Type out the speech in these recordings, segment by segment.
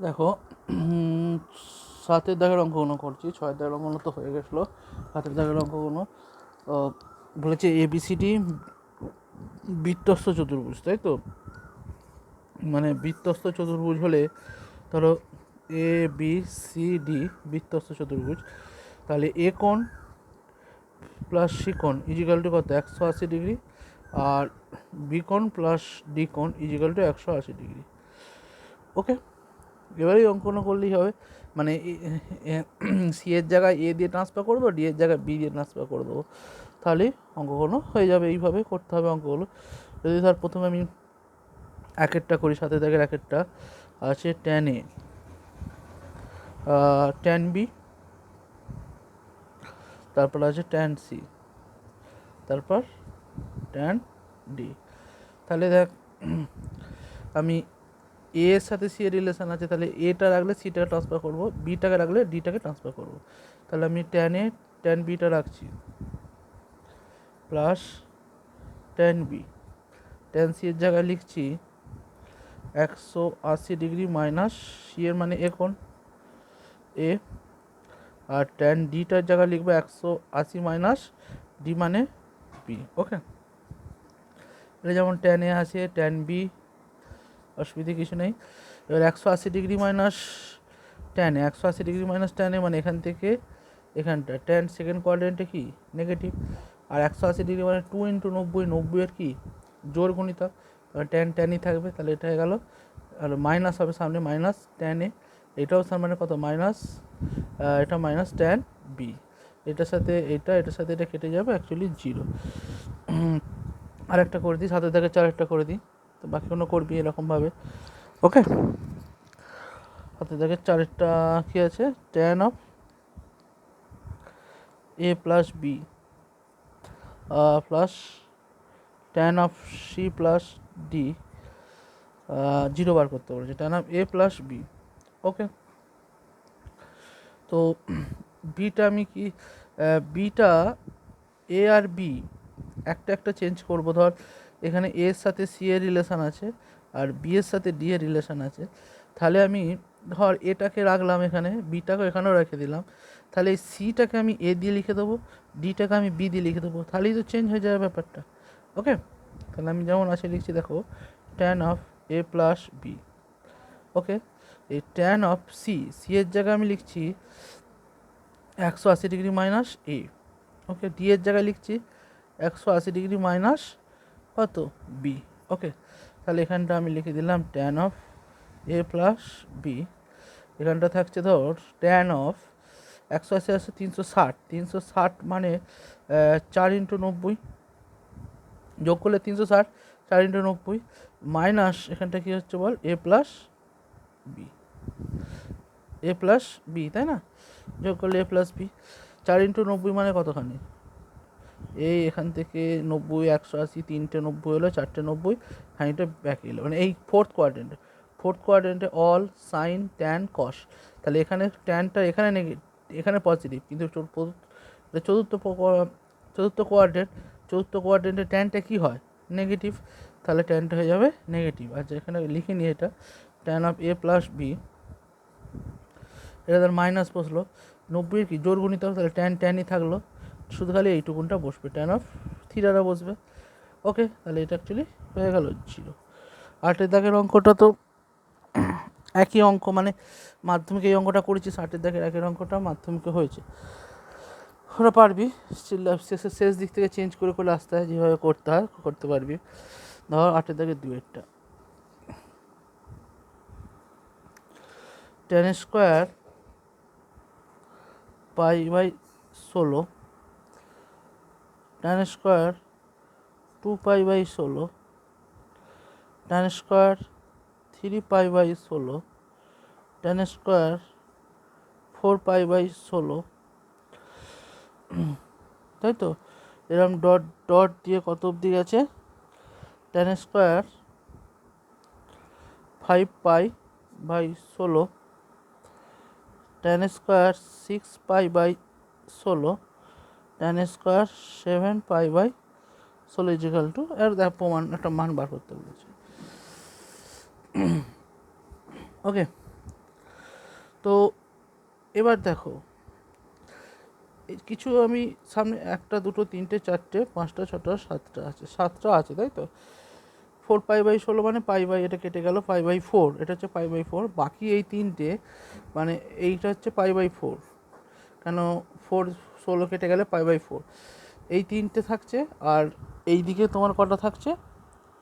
দেখো, 7-এর দাগের অঙ্কগুলো করছি। 6-এর দাগের অঙ্কগুলো তো হয়ে গেছিলো। 7-এর দাগের অঙ্কগুলো বলেছে ABCD বৃত্তস্থ চতুর্ভুজ, তাই তো? মানে বৃত্তস্থ চতুর্ভুজ হলে ধরো ABCD বৃত্তস্থ চতুর্ভুজ, তাহলে এ কোণ প্লাস সি কোণ ইজিক্যাল টু কত? 180 ডিগ্রি। আর বি কোণ প্লাস ডি কোণ ইজিক্যাল টু 180 ডিগ্রি। ওকে, এবারেই অঙ্কন করলেই হবে। মানে সি এর জায়গায় এ দিয়ে ট্রান্সফার করবো, ডি এর জায়গায় বি দিয়ে ট্রান্সফার করে দেবো, তাহলেই অঙ্কগুলো হয়ে যাবে। এইভাবে করতে হবে অঙ্কগুলো। যদি ধর প্রথমে আমি একেরটা করি, 7-এর দাগের একেরটা আছে tan A, tan B, তারপর আছে tan C, তারপর tan D। তাহলে দেখ, আমি এ এর সাথে সি এর রিলেশন আছে, তাহলে এটা রাখলে সিটাকে ট্রান্সফার করবো, বিটাকে রাখলে ডিটাকে ট্রান্সফার করবো। তাহলে আমি tan A tan বিটা রাখছি plus tan B. tan C এর জায়গায় লিখছি 180 ডিগ্রি মাইনাস সি এর মানে এ কোণ এ, আর tan ডিটার জায়গায় লিখবো 180 মাইনাস ডি মানে বি। ওকে, এটা যেমন tan এ আছে tan বি, অসুবিধে কিছু নেই। এবার 180 ডিগ্রি মাইনাস tan এ, 180 ডিগ্রি মাইনাস tan এ মানে এখান থেকে এখানটা tan সেকেন্ড কোয়াড্রেন্টে কি নেগেটিভ, আর 180 ডিগ্রি মানে 2 × 90, 90 এর কি জোর গুণিতক, tan ট্যানই থাকবে। তাহলে এটা হয়ে গেল, আর মাইনাস হবে সামনে মাইনাস tan এ, এটাও মানে কত মাইনাস, এটা মাইনাস tan বি, এটার সাথে এটার সাথে এটা কেটে যাবে, অ্যাকচুয়ালি 0। আর একটা করে দিই, 7-এর দাগে 4 একটা করে দিই, তো বাকিগুলো করবি এরকমভাবে। ওকে, 7-এর দাগের 4-এরটা কী আছে? tan of A plus B plus tan of C plus D, 0 বার করতে বলেছে, tan of A plus B. Okay, তো বিটা আমি কি, বিটা এ আর বি একটা একটা চেঞ্জ করবো। ধর এখানে এর সাথে সি এর রিলেশান আছে, আর বি এর সাথে ডি এর রিলেশান আছে। তাহলে আমি ধর এটাকে রাখলাম এখানে, বিটাকে এখানেও রেখে দিলাম। তাহলে এই সিটাকে আমি এ দিয়ে লিখে দেবো, ডিটাকে আমি বি দিয়ে লিখে দেবো, তাহলেই তো চেঞ্জ হয়ে যাবে ব্যাপারটা। ওকে, তাহলে আমি যেমন আছে লিখছি, দেখো tan of A plus B. Okay, এই tan অফ সি, সি এর জায়গায় আমি লিখছি 180 degree minus A. Okay, D এর জায়গায় লিখছি 180 ডিগ্রি মাইনাস কত বি। ওকে, তাহলে এখানটা আমি লিখে দিলাম tan of A plus B. এখানটা থাকছে ধর tan অফ 180 আছে 360, 360 মানে 4 × 90, যোগ করলে 360, 4 × 90 মাইনাস এখানটা কী হচ্ছে বল, এ প্লাস বি, এ প্লাস বি, তাই না? যোগ করলে এ প্লাস বি, 4 × 90 মানে কতখানি, এই এখান থেকে 90, 180, 3টে 90 হলো, 4টে 90, হাইটা ব্যাক এলো, মানে এই ফোর্থ কোয়াড্রেন্টে অল সাইন ট্যান কস। তাহলে এখানে ট্যানটা এখানে এখানে পজিটিভ, কিন্তু চতুর্থ কোয়াড্রেন্টে ট্যানটা কী হয়, নেগেটিভ। তাহলে ট্যানটা হয়ে যাবে নেগেটিভ। আচ্ছা, এখানে লিখে নিই এটা tan of A plus B, এটা তার মাইনাস বসলো, 90 কি জোর গুণিতক, তাহলে ট্যানই থাকলো, শুধু খালি এইটুকুনটা বসবে, tan অফ থিটাটা বসবে। ওকে, তাহলে এটা অ্যাকচুয়ালি হয়ে গেল 0। 8-এর দাগের অঙ্কটা তো একই অঙ্ক, মানে মাধ্যমিকে এই অঙ্কটা করেছি, 8-এর দাগের একের অঙ্কটা মাধ্যমিকে হয়েছে, ওরা পারবি। শেষ দিক থেকে চেঞ্জ করে করে আসতে হয়, যেভাবে করতে হয় করতে পারবি। ধর 8-এর দাগের 2-এরটা, tan square π/16, tan square 2π/16, tan square 3π/16, tan square 4π/16, তাই তো? এরকম ডট ডট দিয়ে কত অবধি গেছে, tan square 5π/16, tan square 6π/16, tan square 7π/16 is equal to, এর দেখ প্রমাণ একটা মান বার করতে বলেছে। ওকে, তো এবার দেখো কিছু আমি সামনে 1 2 3 4 5 6 7 আছে, 7টা আছে, তাই তো। 4π/16 মানে পাই এটা কেটে গেল, π/4 এটা হচ্ছে π/4, বাকি এই 3টে মানে এইটা হচ্ছে π/4, কেন 4 16 কেটে গেলে π/4, এই 3টে থাকছে। আর এই দিকে তোমার কটা থাকছে,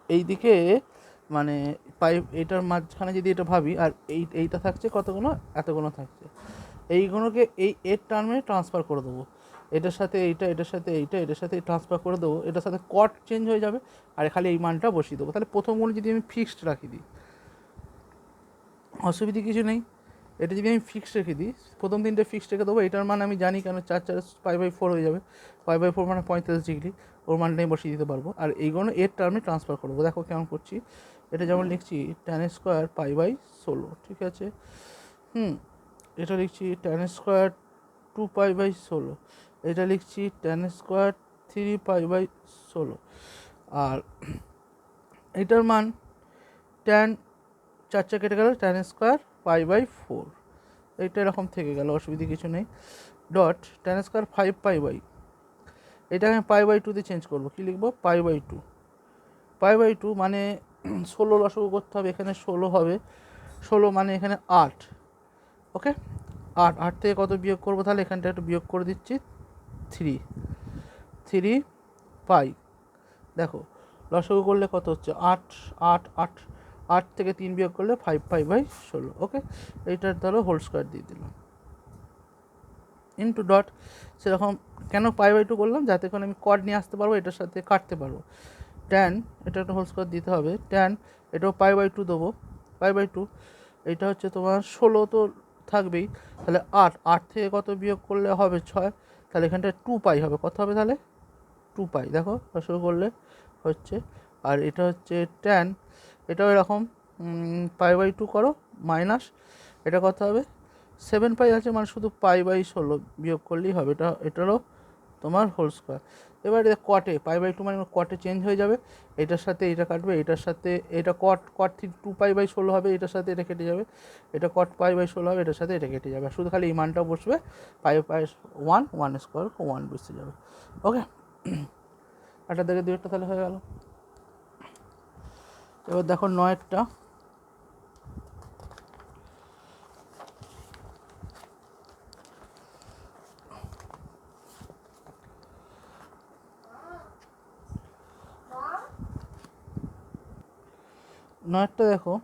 এই দিকে মানে এটার মাঝখানে যদি এটা ভাবি, আর এইটা থাকছে কতগুলো, এতগুলো থাকছে। এইগুলোকে এর টার্মে ট্রান্সফার করে দেবো, এটার সাথে এইটা, এটার সাথে এইটা, এটার সাথে ট্রান্সফার করে দেবো, এটার সাথে কট চেঞ্জ হয়ে যাবে, আর খালি এই মানটা বসিয়ে দেবো। তাহলে প্রথমগুলো যদি আমি ফিক্সড রাখি দিই, অসুবিধা কিছু নেই। এটা যদি আমি ফিক্সড রেখে দিই, প্রথম 3টে ফিক্সড রেখে দেবো, এটার মান আমি জানি, কেন 4 4 π/4 হয়ে যাবে, π/4 মানে 45°, ওর মানটা আমি বসিয়ে দিতে পারবো। আর এইগুলো এর টার্মে ট্রান্সফার করবো। দেখো কেমন করছি, এটা যেমন লিখছি tan² π/16, ঠিক আছে। এটা লিখছি tan² 2π/16, এটা লিখছি tan² 3π/16, আর এটার মান tan 4 কেটে গেল, tan² π/4, এইটা এরকম থেকে গেল, অসুবিধা কিছু নেই। ডট tan² 5π, এটাকে আমি π/2 দিয়ে চেঞ্জ করবো, কী লিখবো, π/2, π/2 মানে 16 লসাগু করতে হবে, এখানে 16 হবে, 16 মানে এখানে 8, ওকে। 8 থেকে কত বিয়োগ করবো, তাহলে এখানটা একটু বিয়োগ করে দিচ্ছি, 3π। দেখো লসাগু করলে কত হচ্ছে, 8 8 8, 8 থেকে 3 বিয়োগ করলে 5π/16, ওকে। এইটার ধরো হোল স্কোয়ার দিয়ে দিলাম, ইন্টু ডট, সেরকম কেন π/2 করলাম, যাতে করে আমি কড নিয়ে আসতে পারবো, এটার সাথে কাটতে পারবো। ট্যান, এটা একটা হোল স্কোয়ার দিতে হবে, ট্যান এটাও π/2 দেবো, π/2, এটা হচ্ছে তোমার 16 তো থাকবেই, তাহলে 8 থেকে কত বিয়োগ করলে হবে 6, তাহলে এখানটা 2π হবে, কত হবে তাহলে 2π, দেখো শুরু করলে হচ্ছে। আর এটা হচ্ছে ট্যান, এটাও এরকম π/2 করো, মাইনাস এটা কত হবে 7π আছে, মানে শুধু π/16 বিয়োগ করলেই হবে, এটারও তোমার হোল স্কোয়ার। এবার কটে π/2 মানে কটে চেঞ্জ হয়ে যাবে, এটার সাথে এটা কাটবে, এটার সাথে এটা কট 2π/16 হবে, এটার সাথে এটা কেটে যাবে, এটা কট π/16 হবে, এটার সাথে এটা কেটে যাবে, শুধু খালি এই মানটাও বসবে, π/1 1² বসে যাবে, ওকে। একটা থেকে 2টা তাহলে হয়ে গেল। এবার দেখো 9টা, দেখো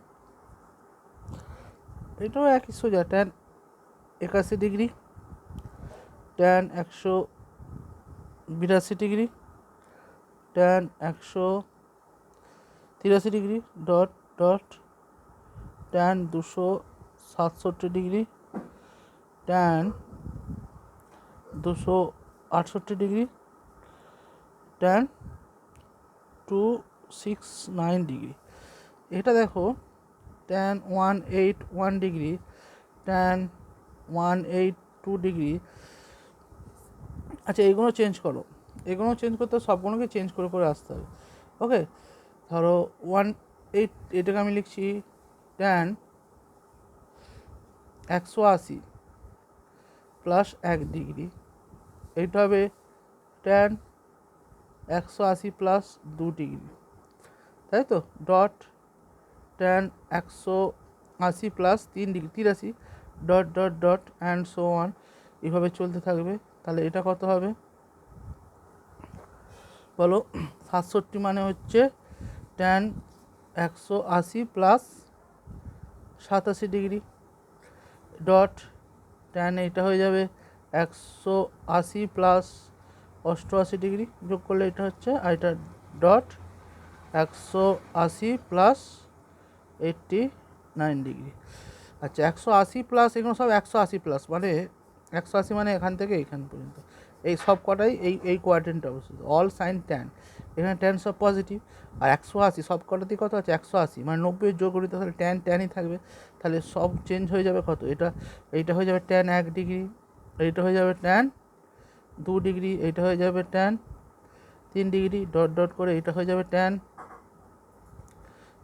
এটাও একই সোজা, tan 81°, tan 182°, tan 183°, dot dot tan 267°, tan 268°, tan 269°। এটা দেখো tan 181°, tan 182°। আচ্ছা এইগুলো চেঞ্জ করো, এগুলো চেঞ্জ করতে সবগুলোকে চেঞ্জ করে করে আসতে হবে, ওকে। ধরো 18, এটাকে আমি লিখছি tan 180 প্লাস 1°, এইটা হবে tan 180 প্লাস 2°, তাই তো। Dot tan 180 plus 3°, 83, dot dot dot and so on, এইভাবে চলতে থাকবে। তাহলে এটা কত হবে বলো, 67 মানে হচ্ছে tan 180 প্লাস 87°, ডট tan এইটা হয়ে যাবে 180 প্লাস 88°, যোগ করলে এটা হচ্ছে, আর এটা ডট 180 প্লাস 89°। আচ্ছা 180 প্লাস, এগুলো সব 180 প্লাস, মানে 180 মানে এখান থেকে এইখান পর্যন্ত, এই সব কটাই এই কোয়াড্রেন্টে অবস্থিত, অল সাইন ট্যান, এখানে ট্যান সব পজিটিভ, আর 180 সব কটাতেই কত আছে 180, মানে 90 যোগ করি, তাহলে ট্যানই থাকবে, তাহলে সব চেঞ্জ হয়ে যাবে কত, এইটা হয়ে যাবে tan 1°, এইটা হয়ে যাবে tan 2°, এইটা হয়ে যাবে tan 3°, ডট ডট করে এইটা হয়ে যাবে tan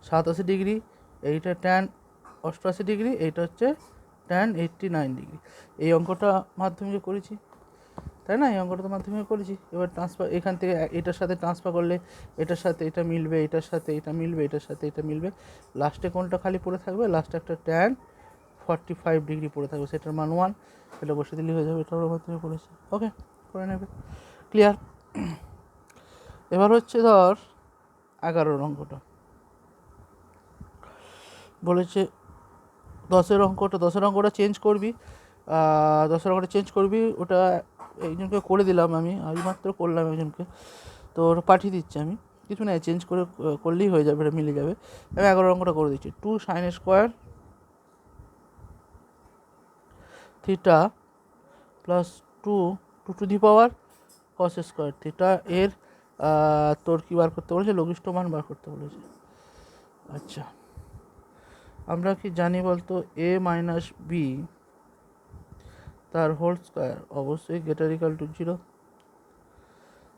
87°, এইটা tan 88°, এইটা হচ্ছে ট্যান 89 ডিগ্রি। এই অঙ্কটা মাধ্যমিকে করেছি, তাই না? এই অঙ্কটা তো মাধ্যমিকে করেছি। এবার ট্রান্সফার এখান থেকে এটার সাথে ট্রান্সফার করলে এটার সাথে এটা মিলবে, এটার সাথে এটা মিলবে, এটার সাথে এটা মিলবে, লাস্টে কোনটা খালি পড়ে থাকবে? লাস্টে একটা ট্যান 45 ডিগ্রি পড়ে থাকবে, সেটার মান 1, এটা বসে দিলেই হয়ে যাবে। এটা আমরা মাধ্যমিকে করেছি, ওকে, করে নেবে, ক্লিয়ার। এবার হচ্ছে ধর 11 অঙ্কটা বলেছে, 10 অঙ্কটা চেঞ্জ করবি, 10 অঙ্কটা চেঞ্জ করবি। ওটা একজনকে করে দিলাম আমি মাত্র করলাম একজনকে, তো ওটা পাঠিয়ে দিচ্ছি আমি, কিছু না, চেঞ্জ করে করলেই হয়ে যাবে, এটা মিলে যাবে। আমি 11 অঙ্কটা করে দিচ্ছি। 2 sin square theta plus 2 to the power cos square theta এর তোর কী বার করতে বলেছে? লঘিষ্ঠ মান বার করতে বলেছে। আচ্ছা, আমরা কি জানি বলতো? a মাইনাস বি তার হোল স্কোয়ার অবশ্যই গ্রেটার ইকুয়াল টু 0,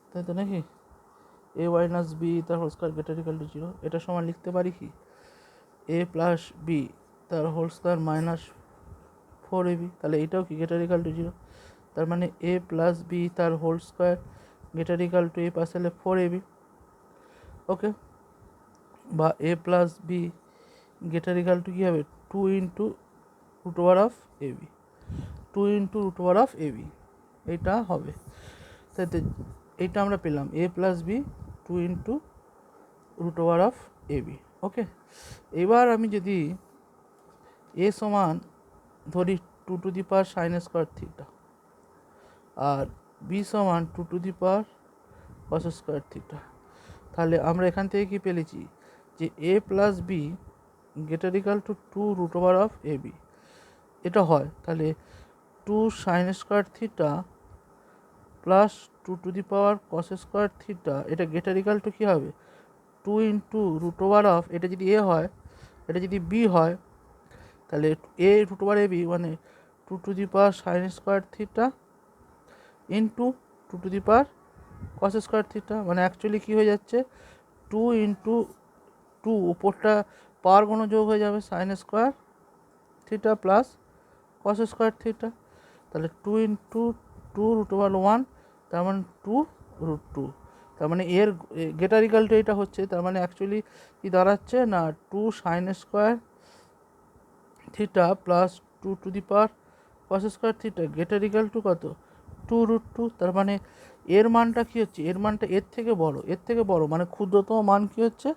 তাই তো নাকি? a মাইনাস বি তার whole square greater equal to 0, এটা সমান লিখতে পারি কি? a প্লাস বি তার হোল স্কোয়ার মাইনাস 4ab, তাহলে এটাও কি গ্রেটার ইকুয়াল টু 0? তার মানে a প্লাস বি তার whole square greater equal to a পাশে হলে 4ab, ওকে। বা a plus B greater equal to কী হবে? 2 into root over of ab, 2 into root over of ab, এইটা হবে। তাই এইটা আমরা পেলাম, a plus B 2 into root over of ab, okay. এবার আমি যদি a সমান ধরি 2 to the power sine square theta আর বি সমান 2 to the power cos square theta, তাহলে আমরা এখান থেকে কি পেলেছি? যে a plus B greater equal to 2 root over of ab, এটা হয়। তাহলে 2 sine square theta plus 2 to the power cos square theta, এটা গ্রেটার ইকুয়াল টু কী হবে? 2 ইন্টু রুট ওভার অফ, এটা যদি a হয়, এটা যদি b হয়, তাহলে a রুট ওভার ab মানে 2 to the power sine square theta into 2 to the power cos square theta, মানে অ্যাকচুয়ালি কী হয়ে যাচ্ছে? 2 ইন্টু 2 উপরটা পাওয়ার কোনো যোগ হয়ে যাবে sign square theta plus cos square theta, তাহলে 2 ইন্টু 2 রুট ওভার 1, তার মানে 2 রুট 2, তার মানে এর গ্রেটার ইকুয়াল টু এটা হচ্ছে, তার মানে অ্যাকচুয়ালি কি দাঁড়াচ্ছে না 2 sine square theta plus 2 to the power cos square theta greater equal two কত? 2 রুট 2, তার মানে এর মানটা কী হচ্ছে? এর মানটা এর থেকে বড়, মানে ক্ষুদ্রতম মান কী হচ্ছে?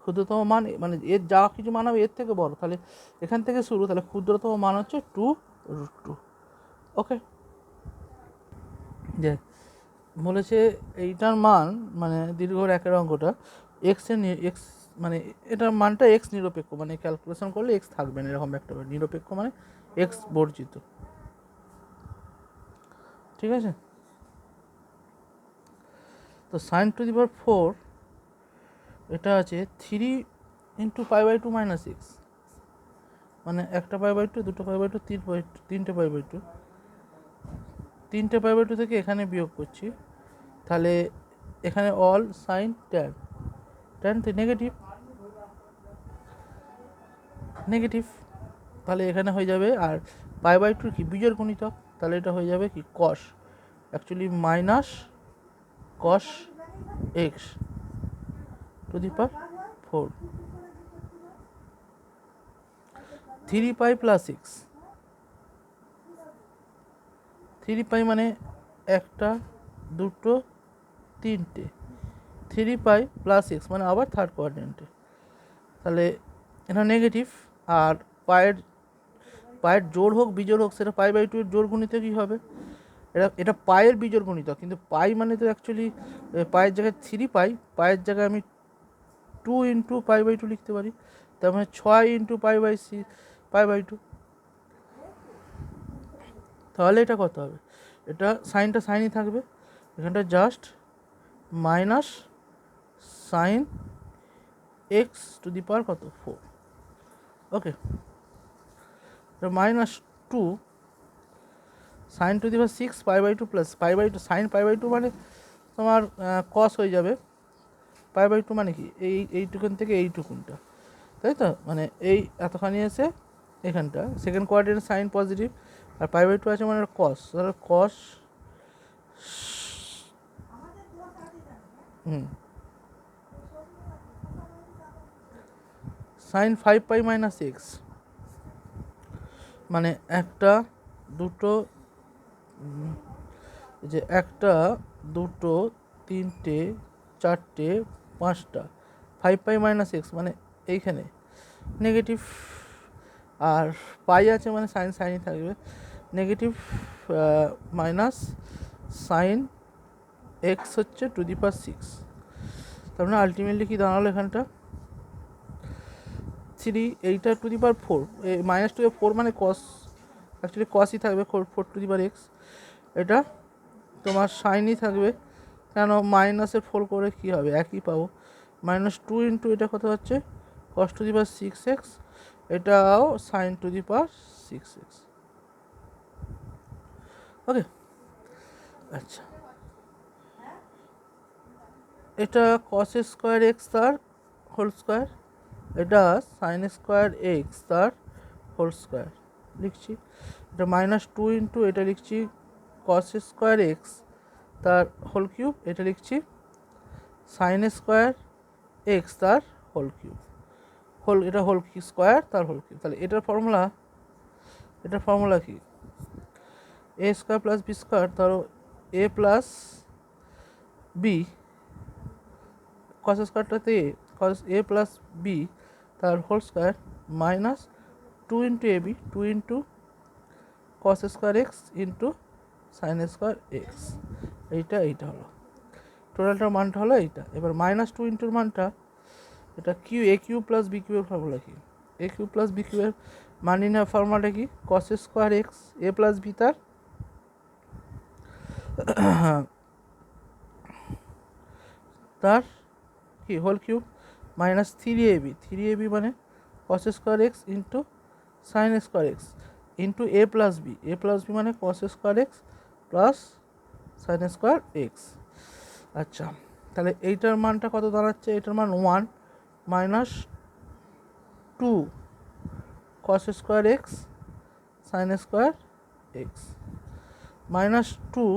ক্ষুদ্রতম মান মানে এর যা কিছু মান হবে এর থেকে বড়, তাহলে এখান থেকে শুরু, তাহলে ক্ষুদ্রতম মান হচ্ছে 2 রুট 2, ওকে। যে বলেছে এইটার মান মানে দীর্ঘর 1 অঙ্কটা এক্স মানে এটার মানটা এক্স নিরপেক্ষ, মানে ক্যালকুলেশন করলে এক্স থাকবে না, এরকম একটা নিরপেক্ষ মানে এক্স বর্জিত, ঠিক আছে? তো সাইন টু দি পাওয়ার 4 এটা আছে 3 into pi by 2 minus x, মানে একটা পাই বাই 2, দুটো পাই বাই 2, তিনটে পাই বাই 2, তিনটে পাই বাই 2 থেকে এখানে বিয়োগ করছি, তাহলে এখানে অল সাইন ট্যান তো নেগেটিভ, তাহলে এখানে হয়ে যাবে, আর পাই বাই 2 কি বিজোড় গুণিতক, তাহলে এটা হয়ে যাবে কি cos, actually minus cos x to the power 4, 3 pi plus x, 3 pi মানে একটা দুটো তিনটে, 3 পাই প্লাস এক্স মানে আবার থার্ড কোয়াড্রেন্টে, তাহলে এটা নেগেটিভ। আর পায়ের জোড় হোক বিজোড় হোক, সেটা পাই বাই 2 এর জোড় গুণিত কী হবে? এটা পায়ের বিজোড় গুণিত, কিন্তু পাই মানে তো অ্যাকচুয়ালি পায়ের জায়গায় 3 পাই, পায়ের জায়গায় আমি 2 ইন্টু পাই বাই 2 লিখতে পারি, তার মানে 6 ইন্টু পাই বাই 2, তাহলে এটা কত হবে? এটা সাইনটা সাইনই থাকবে, এখানটা just minus sine x to the power কত? 4, okay. Minus 2 sine to the power 6 pi by 2 plus pi by 2 sine pi by 2 মানে তোমার কস হয়ে যাবে, পাই বাই 2 মানে কি এইটুকুন থেকে এইটুকুনটা, তাই তো, মানে এই এতখানি এসে এখানটা সেকেন্ড কোয়াড্রেন্ট সাইন পজিটিভ আর π/2 আছে মানে কস, তাহলে কস সাইন 5π - x, মানে একটা দুটো যে একটা দুটো তিনটে চারটে পাঁচটা 5π - x মানে এইখানে নেগেটিভ, আর পাই আছে মানে সাইন সাইনই থাকবে, নেগেটিভ মাইনাস সাইন এক্স হচ্ছে টু দি পাওয়ার 6। তার মানে আলটিমেটলি কী দাঁড়ালো এখানটা 3, এইটা টু দি পাওয়ার 4, -2 মানে কস, অ্যাকচুয়ালি কসই থাকবে 4 টু দি পাওয়ার x, এটা তোমার সাইনই থাকবে, কেন মাইনাসের 4 করে কী হবে একই পাবো, -2 ইন্টু এটা কত হচ্ছে কস টু দি পাওয়ার 6x, এটাও sign to the power 6x। ওকে, আচ্ছা এটা কস স্কোয়ার এক্স তার হোল স্কোয়ার, এটা সাইন স্কোয়ার এক্স তার হোল স্কোয়ার লিখছি, এটা -2 ইন্টু এটা লিখছি কস স্কোয়ার এক্স তার হোল কিউব, এটা লিখছি সাইন স্কোয়ার এক্স তার হোল কিউব, এটা হোল স্কোয়ার তার হোল কিউব। তাহলে এটার ফর্মুলা কি, এ স্কোয়ার প্লাস বি স্কোয়ার, ধরো এ প্লাস বি, কস স্কোয়ারটাতে কস এ প্লাস বি তার whole square -2 into A B, 2 into cos square x into sine square x, এইটা হলো টোটালটার মানটা হলো এইটা। এবার -2 ইন্টুর মানটা, এটা এ কিউ প্লাস বি কিউবের ফর্মুলা কি, এ কিউ প্লাস বি কিউবের মানি না ফর্মুলাটা কি, cos square x A plus B তার কি হোল কিউব -3ab মানে cos square x into sine square x into A plus B মানে cos square x plus sine square x. আচ্ছা, তাহলে এইটার মানটা কত দাঁড়াচ্ছে, এটার মান 1 -2 কস square x sign square x, -2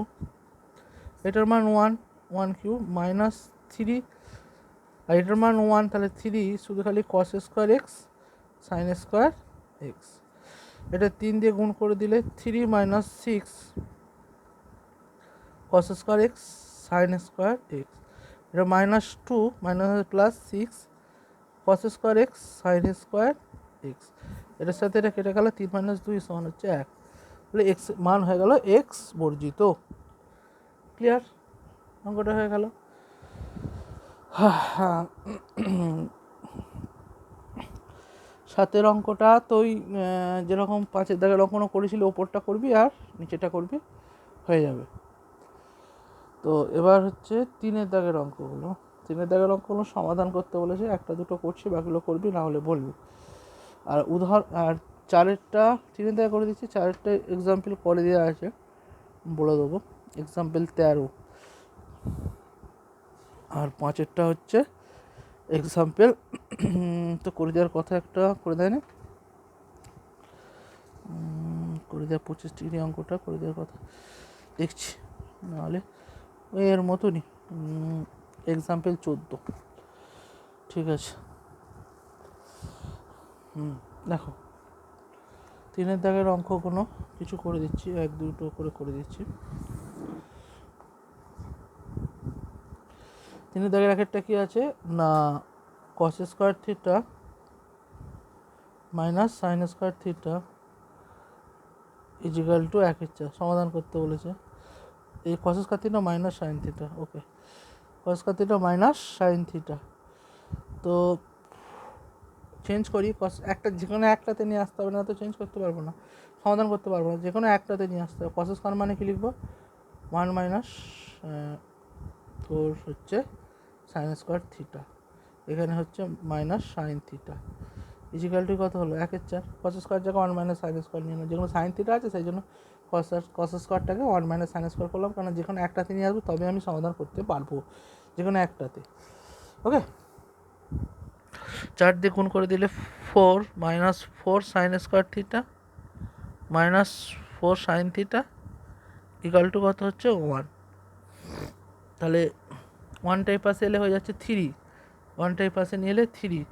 এটার মান 1 কিউব -3, আর এটার মান 1, তাহলে 3 শুধু খালি কস square x sign square x, এটা 3 দিয়ে গুণ করে দিলে 3 - 6 কস square x sign square x, এটা -2 +6 কস square x sign square x, এটার সাথে এটা কেটে গেল 3 - 2 সমান হচ্ছে 1, তাহলে এক্স মান হয়ে গেল এক্স বর্জিত। ক্লিয়ার, অঙ্কটা হয়ে গেল। সাতের অঙ্কটা তো ওই যেরকম 5-এর দাগের অঙ্কনও করেছিল, ওপরটা করবি আর নিচেটা করবি, হয়ে যাবে। তো এবার হচ্ছে 3-এর দাগের অঙ্কগুলো, 3-এর দাগের অঙ্কগুলো সমাধান করতে বলেছে, একটা দুটো করছি, বাকিগুলো করবি, না হলে বলবি। আর আর 4-এরটা 3-এর দাগে করে দিচ্ছি, 4-এরটা এক্সাম্পল করে দেওয়া আছে, বলে দেবো, এক্সাম্পল 13, আর 5-এরটা হচ্ছে এক্সাম্পল তো করে দেওয়ার কথা, একটা করে দেয় না, করে দেওয়া 25 ডিগ্রি অঙ্কটা করে দেওয়ার কথা দেখছি, নাহলে ওই এর মতনই এক্সাম্পল 14, ঠিক আছে। দেখো 3-এর দাগের অঙ্কগুলো কিছু করে দিচ্ছি, 1-2টো করে দিচ্ছি। 3-এর দাগের একটা কি আছে না, cos square theta minus sine square theta is equal to 1/4 সমাধান করতে বলেছে। এই cos square theta minus sine theta, okay, cos square theta minus sine theta, তো চেঞ্জ করি, একটা যে কোনো একটাতে নিয়ে আসতে হবে, না তো চেঞ্জ করতে পারবো না, সমাধান করতে পারবো না, যে কোনো একটাতে নিয়ে আসতে হবে। কস স্কোয়ার মানে কি লিখবো, 1 মাইনাস তোর হচ্ছে সাইন স্কোয়ার থিটা, এখানে হচ্ছে minus sine theta is equal to কত হলো 1/4, কস স্কোয়ার জায়গায় 1 মাইনাস সাইন স্কোয়ার নিয়ে নেবো, যেগুলো সাইন থিটা আছে সেই জন্য কস স্কোয়ারটাকে 1 মাইনাস সাইন স্কোয়ার করলাম, কারণ যে কোনো একটাতে নিয়ে আসবো তবে আমি সমাধান করতে পারবো, যে কোনো একটাতে। ওকে, 4 দিয়ে গুণ করে দিলে 4 minus 4 sine square theta minus 4 sine theta equal to কত হচ্ছে 1। তাহলে 1টাই পাশে এলে হয়ে যাচ্ছে 3, 1টাই পাশে নিয়ে এলে 3,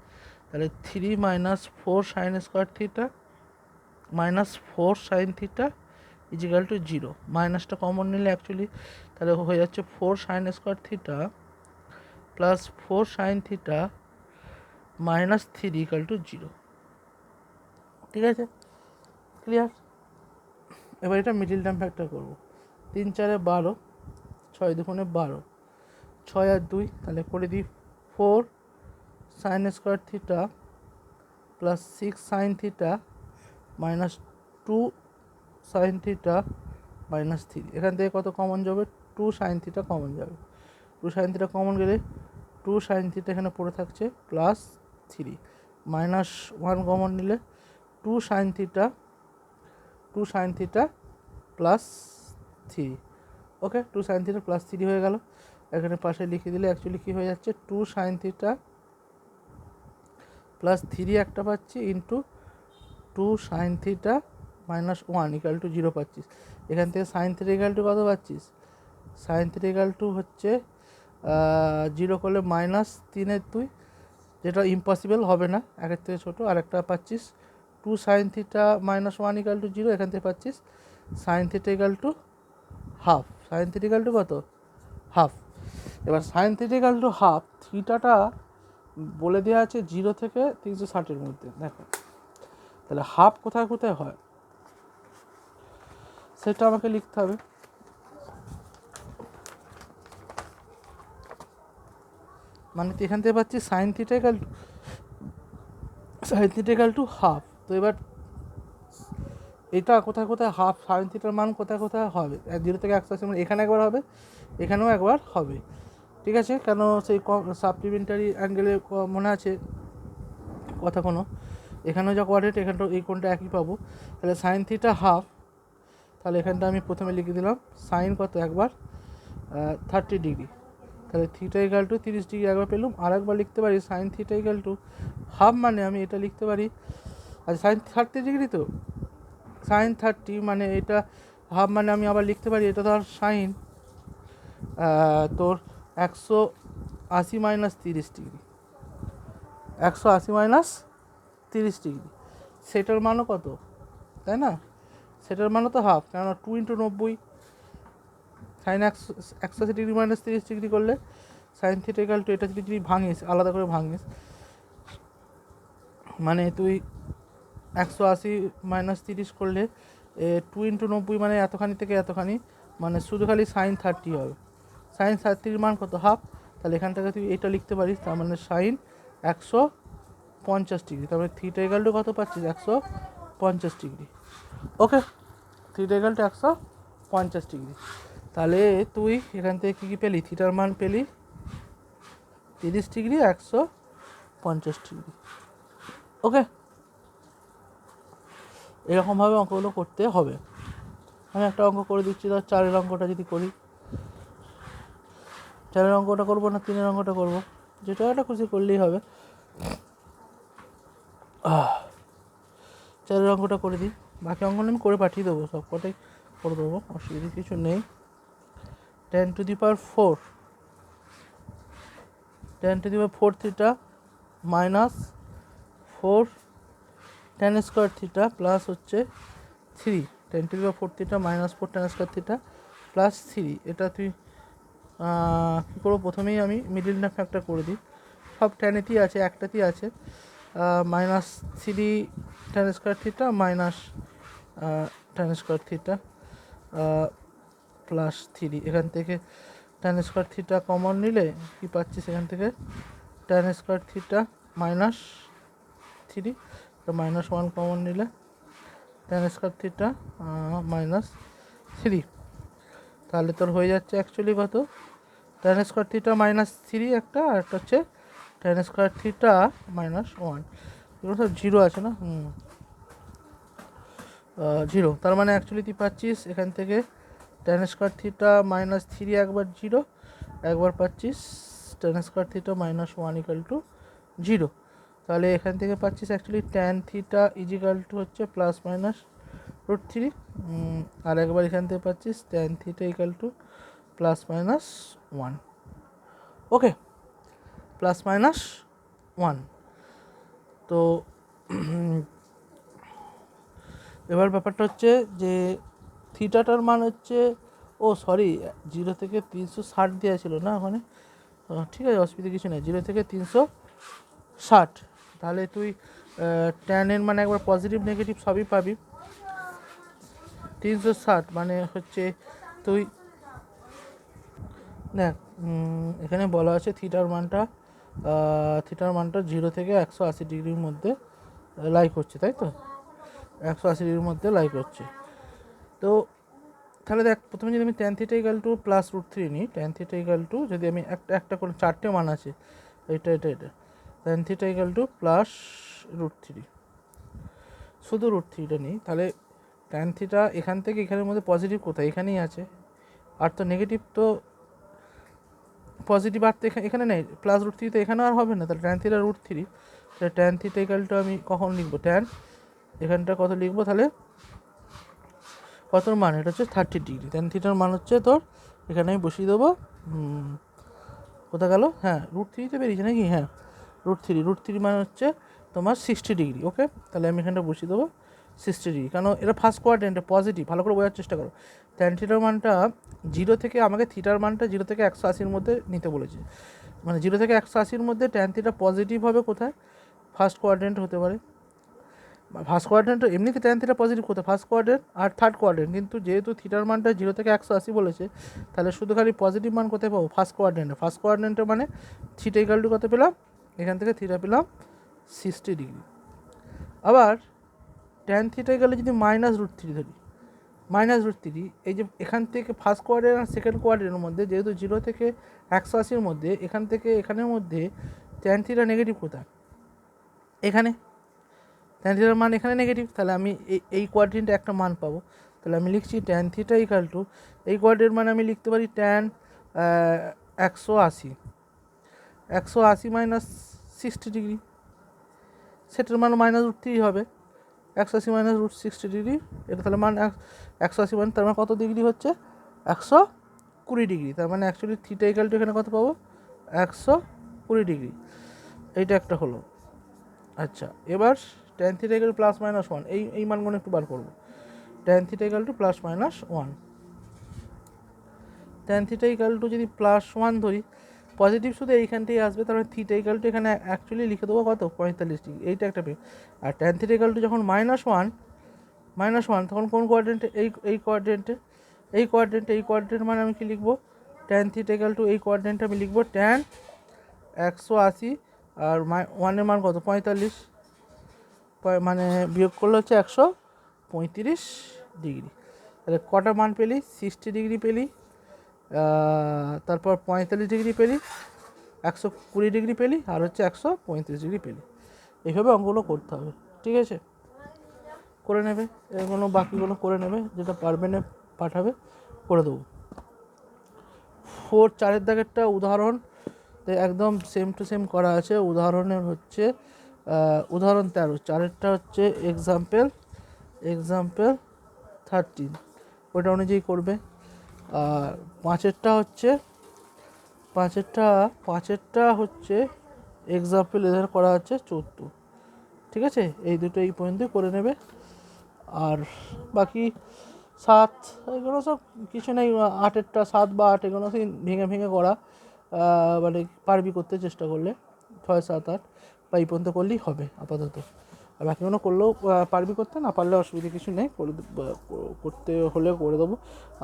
তাহলে 3 minus 4 sine square theta minus 4 sine theta is equal to 0। মাইনাসটা কমন নিলে অ্যাকচুয়ালি তাহলে হয়ে যাচ্ছে 4 sine square theta plus 4 sine theta minus 3 equal to 0। ঠিক আছে, ক্লিয়ার? এবার এটা মিডিল টার্ম ফ্যাক্টর করবো। 3 4 12, 6 2 12, 6 আর 2, তাহলে করে দিই 4 sine square theta plus 6 sign theta minus 2 sine theta minus 3। এখান থেকে কত কমন যাবে? 2 সাইন থিটা কমন যাবে। 2 সাইন থিটা কমন গেলে 2 সাইন থিটা এখানে পড়ে থাকছে প্লাস 3 মাইনাস 1 কমন নিলে 2 সাইন থিটা প্লাস 3। ওকে, 2 সাইন থিটা প্লাস 3 হয়ে গেল। এখানে পাশে লিখে দিলে অ্যাকচুয়ালি কী হয়ে যাচ্ছে 2 সাইন থিটা প্লাস 3 একটা পাচ্ছি into 2 sine theta minus 1 equal to 0 পাচ্ছিস। এখান থেকে সাইন থিটা ইকাল টু কত পাচ্ছিস? সাইন থিটা ইকাল টু হচ্ছে 0 করলে মাইনাস 3/2, যেটা ইম্পসিবল হবে না, একের থেকে ছোটো। আর একটা পাচ্ছিস 2 sine theta minus 1 equal to 0, এখান থেকে পাচ্ছিস sine theta equal to half. Sine theta equal to কত? হাফ। এবার sine theta equal to half, থিটাটা বলে দেওয়া আছে 0 থেকে 360-এর মধ্যে। দেখো তাহলে হাফ কোথায় কোথায় হয় সেটা আমাকে লিখতে হবে। মানে এখান থেকে পাচ্ছি sign theta equal to half. তো এবার এটা কোথায় কোথায় হাফ, সাইন থিটার মান কোথায় কোথায় হবে? 0 থেকে 180 মানে এখানে একবার হবে, এখানেও একবার হবে। ঠিক আছে, কেন সেই সাপ্লিমেন্টারি অ্যাঙ্গেলে মনে আছে কথা কোনো, এখানেও যা কোয়াড্রেট এখানটা এই কোণটা একই পাবো। তাহলে সাইন থিটা হাফ, তাহলে এখানটা আমি প্রথমে লিখে দিলাম সাইন কত একবার 30 ডিগ্রি, তাহলে থিটা ইকাল টু 30 ডিগ্রি একবার পেলাম। আর একবার লিখতে পারি sign theta equal to half, মানে আমি এটা লিখতে পারি, আর সাইন 30 ডিগ্রি, তো সাইন 30 মানে এটা হাফ, মানে আমি আবার লিখতে পারি এটা ধর সাইন তোর 180 মাইনাস 30 ডিগ্রি, 180 মাইনাস 30 ডিগ্রি, সেটার মানও কত, তাই না? সেটার মানও তো হাফ, কেননা 2 × 90 সাইন 180 ডিগ্রি মাইনাস 30 ডিগ্রি করলে সাইন থিটা ইকাল টু, এটা যদি ভাঙিস আলাদা করে ভাঙিস, মানে তুই 180 মাইনাস 30 করলে 2 × 90 মানে এতখানি থেকে এতখানি, মানে শুধু খালি সাইন 30 হবে। সাইন 30 মান কত? হাফ। তাহলে এখান থেকে তুই এটা লিখতে পারিস, তার মানে সাইন 150 ডিগ্রি, তারপরে থিটা ইকাল টু কত পাচ্ছিস? 150 ডিগ্রি। ওকে, থিটা ইকাল টু 150 ডিগ্রি। তাহলে তুই এখান থেকে কী কী পেলি? থিটার মান পেলি 30 ডিগ্রি, 150 ডিগ্রি। ওকে, এরকমভাবে অঙ্কগুলো করতে হবে। আমি একটা অঙ্ক করে দিচ্ছি, ধর 4-এর অঙ্কটা যদি করি, 4-এর অঙ্কটা করবো না 3-এর অঙ্কটা করবো, যেটা একটা খুশি করলেই হবে। 4-এর অঙ্কটা করে দিই, বাকি অঙ্কগুলো আমি করে পাঠিয়ে দেবো, সব কটাই করে দেবো, অসুবিধা কিছু নেই। 10 two the power 4 theta minus 4 tan square theta plus হচ্ছে 3, 10 two the power 4 theta minus 4 tan square theta plus 3। এটা তুই কী করবো? প্রথমেই আমি মিডিল টার্ম ফ্যাক্টর করে দিই, সব ট্যানেতেই আছে, একটাতেই আছে, minus 3 tan square theta minus tan square theta plus 3। এখান থেকে tan স্কোয়ার থিটা কমন নিলে কী পাচ্ছি? সেখান থেকে tan স্কোয়ার থিটা মাইনাস 3, তো মাইনাস 1 কমন নিলে tan স্কোয়ার থিটা মাইনাস 3। তাহলে তোর হয়ে যাচ্ছে অ্যাকচুয়ালি কত? tan স্কোয়ার থিটা মাইনাস 3 একটা, আর একটা হচ্ছে tan স্কোয়ার থিটা মাইনাস 1। এগুলো সব 0 আছে না? 0। তার মানে অ্যাকচুয়ালি তুই পাচ্ছিস এখান থেকে tan স্কোয়ার থিটা মাইনাস 3 একবার 0, একবার পাচ্ছিস tan square theta minus 1 equal to 0। তাহলে এখান থেকে পাচ্ছিস actually tan theta is equal to হচ্ছে প্লাস মাইনাস √3, আর একবার এখান থেকে পাচ্ছিস tan theta equal to plus minus 1। Okay, plus minus 1। তো এবার ব্যাপারটা হচ্ছে যে থিটাটার মান হচ্ছে, ও সরি, 0 থেকে 360 দেওয়া ছিল না ওখানে, ঠিক আছে, অসুবিধা কিছু নেই, 0 থেকে 360। তাহলে তুই ট্যানের মানে একবার পজিটিভ নেগেটিভ সবই পাবি। 360 মানে হচ্ছে তুই দেখ, এখানে বলা আছে থিটার মানটা 0 থেকে 180 ডিগ্রির মধ্যে লাই করছে, তাই তো, 180 ডিগ্রির মধ্যে লাই করছে। তো তাহলে দেখ, প্রথমে যদি আমি tan theta equal to plus √3 নিই, ট্যান থিটা ইকাল টু যদি আমি একটা করে 4টে মান আছে, এটা tan theta equal to plus √3, শুধু √3টা নিই, তাহলে ট্যান থিটা এখান থেকে এখানের মধ্যে পজিটিভ কোথায়, এখানেই আছে, আর তো নেগেটিভ তো পজিটিভ আর তো এখানে নেই, প্লাস √3 তো এখানে আর হবে না, তাহলে ট্যান থিটা √3, তাহলে ট্যান থিটা ইকাল টু আমি কখন লিখবো, ট্যান এখানটা কত লিখবো, তাহলে কত মান, এটা হচ্ছে 30 ডিগ্রি, ট্যান থিটার মান হচ্ছে তোর, এখানে আমি বসিয়ে দেবো, কোথা গেল, হ্যাঁ √3তে বেরিয়েছে নাকি, হ্যাঁ √3 মানে হচ্ছে তোমার 60 ডিগ্রি। ওকে, তাহলে আমি এখানটা বসিয়ে দেবো 60 ডিগ্রি, কারণ এটা ফার্স্ট কোয়াড্রেন্টে পজিটিভ, ভালো করে বোঝার চেষ্টা করো। ট্যান থিটার মানটা 0 থেকে, আমাকে থিটার মানটা 0 থেকে 180-র মধ্যে নিতে বলেছে, মানে 0 থেকে 180-র মধ্যে ট্যান থিটা পজিটিভ হবে কোথায়, ফার্স্ট কোয়াড্রেন্ট হতে পারে, ফার্স্ট কোয়াড্রেন্ট এমনিতে ট্যান থিটা পজিটিভ কোথায়, ফার্স্ট কোয়াড্রেন্ট আর থার্ড কোয়াড্রেন্ট, কিন্তু যেহেতু থিটার মানটা 0 থেকে 180 বলেছে, তাহলে শুধু খালি পজিটিভ মান কোথায় পাবো, ফার্স্ট কোয়াড্রেন্টে। ফার্স্ট কোয়াড্রেন্টে মানে থিটা ইকাল টু কত পেলাম, এখান থেকে থিটা পেলাম 60 ডিগ্রি। আবার ট্যান থিটা ইকালে যদি মাইনাস √3 ধরি, মাইনাস √3, এই যে এখান থেকে ফার্স্ট কোয়াড্রেন্ট আর সেকেন্ড কোয়াড্রেন্টের মধ্যে যেহেতু 0 থেকে 180-র মধ্যে, এখান থেকে এখানের মধ্যে ট্যান থিটা নেগেটিভ কোথায়, এখানে, ট্যান থিটার মান এখানে নেগেটিভ, তাহলে আমি এই কোয়াড্রেন্টে একটা মান পাবো, তাহলে আমি লিখছি ট্যান থিটা ইকাল টু, এই কোয়াড্রেন্ট মানে আমি লিখতে পারি ট্যান 180 মাইনাস 60 ডিগ্রি, সেটার মান মাইনাস √3 হবে, 180 মাইনাস √60 ডিগ্রি, এটা তাহলে মান 180 মানে তার মানে কত ডিগ্রি হচ্ছে, 120 ডিগ্রি, তার মানে অ্যাকচুয়ালি থিটা ইকাল টু এখানে কত পাবো, 120 ডিগ্রি, এইটা একটা হলো। আচ্ছা, এবার tan theta equal plus minus 1, এই মানগুলো একটু বার করবো। Tan theta equal to plus minus 1, tan theta equal two যদি প্লাস 1 ধরি, পজিটিভ শুধু এইখানটাই আসবে, তার মানে থিটা ইকাল টু এখানে অ্যাকচুয়ালি লিখে দেবো কত, 45 ডিগ্রি, এইটা একটা পেয়ে। আর ট্যান থিটা ইকাল টু যখন -1 তখন কোন কোয়াড্রেন্টে, এই কোয়াড্রেন্ট মানে আমি কি লিখবো, ট্যান থিটা ইকাল টু এই কোয়াড্রেন্টে আমি লিখবো ট্যান 180, আর 1-এর মান কত, 45, মানে বিয়োগ করলে হচ্ছে 135 ডিগ্রি। তাহলে কটা মান পেলি, 60 ডিগ্রি পেলি, তারপর 45 ডিগ্রি পেলি, 120 ডিগ্রি পেলি, আর হচ্ছে 135 ডিগ্রি পেলি। এইভাবে অঙ্কগুলো করতে হবে, ঠিক আছে, করে নেবে, এগুলো বাকিগুলো করে নেবে, যেটা পারবে না পাঠাবে, করে দেবো। 4-4 দাগেরটা উদাহরণ একদম সেম টু সেম করা আছে, উদাহরণের হচ্ছে উদাহরণ 13, 4-এরটা হচ্ছে এক্সাম্পল 13, ওটা অনুযায়ী করবে। আর 5-এরটা হচ্ছে এক্সাম্পল এদের করা আছে 14, ঠিক আছে, এই দুটো এই পর্যন্তই করে নেবে। আর বাকি 7 এগুলো সব কিছু নেই, 8-এরটা 7 বা 8 এগুলো সেই ভেঙে করা, মানে পারবি করতে চেষ্টা করলে, 6, 7, 8 বা এই পর্যন্ত করলেই হবে আপাতত। আর বাকিগুলো করলেও পারবি করতে, না পারলে অসুবিধা কিছু নেই, করতে হলে করে দেবো।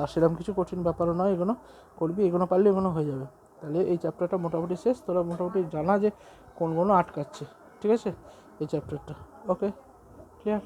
আর সেরকম কিছু কঠিন ব্যাপারও নয়, এগুলো করবি, এগুলো পারলে এগুলো হয়ে যাবে। তাহলে এই চ্যাপ্টারটা মোটামুটি শেষ, তোরা মোটামুটি জানা যে কোনগুলো আটকাচ্ছে, ঠিক আছে, এই চ্যাপ্টারটা। ওকে, ক্লিয়ার।